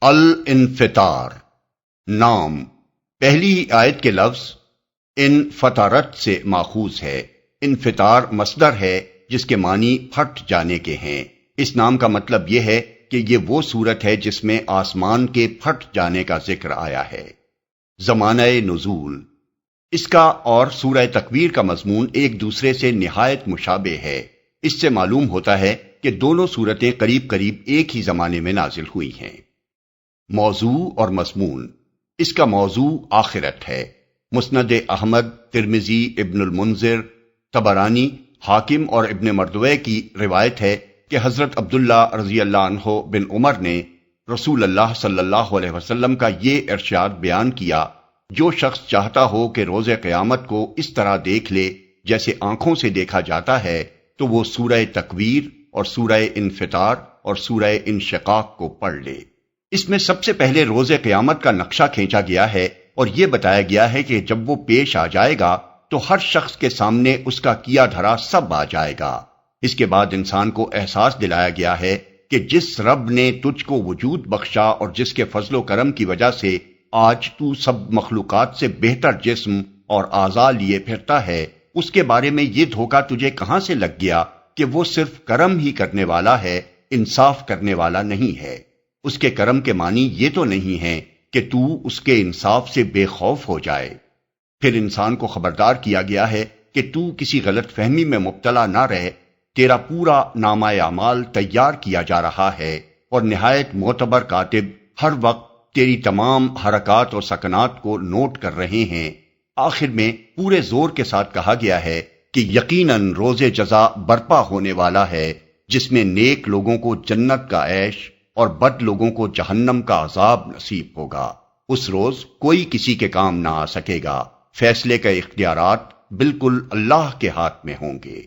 الانفطار نام پہلی ہی آیت کے لفظ انفطرت سے ماخوذ ہے۔ انفطار مصدر ہے جس کے معنی پھٹ جانے کے ہیں۔ اس نام کا مطلب یہ ہے کہ یہ وہ صورت ہے جس میں آسمان کے پھٹ جانے کا ذکر آیا ہے۔ زمانہ نزول اس کا اور سورہ تکویر کا مضمون ایک دوسرے سے نہایت مشابہ ہے۔ اس سے معلوم ہوتا ہے کہ دونوں صورتیں قریب قریب ایک ہی زمانے میں نازل ہوئی ہیں۔ موضوع اور مضمون اس کا موضوع آخرت ہے۔ مسند احمد، ترمذی، ابن المنذر، طبرانی، حاکم اور ابن مردویہ کی روایت ہے کہ حضرت عبداللہ رضی اللہ عنہ بن عمر نے رسول اللہ صلی اللہ علیہ وسلم کا یہ ارشاد بیان کیا: جو شخص چاہتا ہو کہ روز قیامت کو اس طرح دیکھ لے جیسے آنکھوں سے دیکھا جاتا ہے تو وہ سورہ تکویر اور سورہ انفطار اور سورہ انشقاق کو پڑھ لے۔ اس میں سب سے پہلے روز قیامت کا نقشہ کھینچا گیا ہے اور یہ بتایا گیا ہے کہ جب وہ پیش آ جائے گا تو ہر شخص کے سامنے اس کا کیا دھرا سب آ جائے گا۔ اس کے بعد انسان کو احساس دلایا گیا ہے کہ جس رب نے تجھ کو وجود بخشا اور جس کے فضل و کرم کی وجہ سے آج تو سب مخلوقات سے بہتر جسم اور اعضاء لیے پھرتا ہے، اس کے بارے میں یہ دھوکہ تجھے کہاں سے لگ گیا کہ وہ صرف کرم ہی کرنے والا ہے، انصاف کرنے والا نہیں ہے۔ اس کے کرم کے معنی یہ تو نہیں ہے کہ تو اس کے انصاف سے بے خوف ہو جائے۔ پھر انسان کو خبردار کیا گیا ہے کہ تو کسی غلط فہمی میں مبتلا نہ رہے۔ تیرا پورا نامہ اعمال تیار کیا جا رہا ہے اور نہایت معتبر کاتب ہر وقت تیری تمام حرکات اور سکنات کو نوٹ کر رہے ہیں۔ آخر میں پورے زور کے ساتھ کہا گیا ہے کہ یقیناً روز جزا برپا ہونے والا ہے جس میں نیک لوگوں کو جنت کا عیش اور بد لوگوں کو جہنم کا عذاب نصیب ہوگا۔ اس روز کوئی کسی کے کام نہ آ سکے گا۔ فیصلے کے اختیارات بالکل اللہ کے ہاتھ میں ہوں گے۔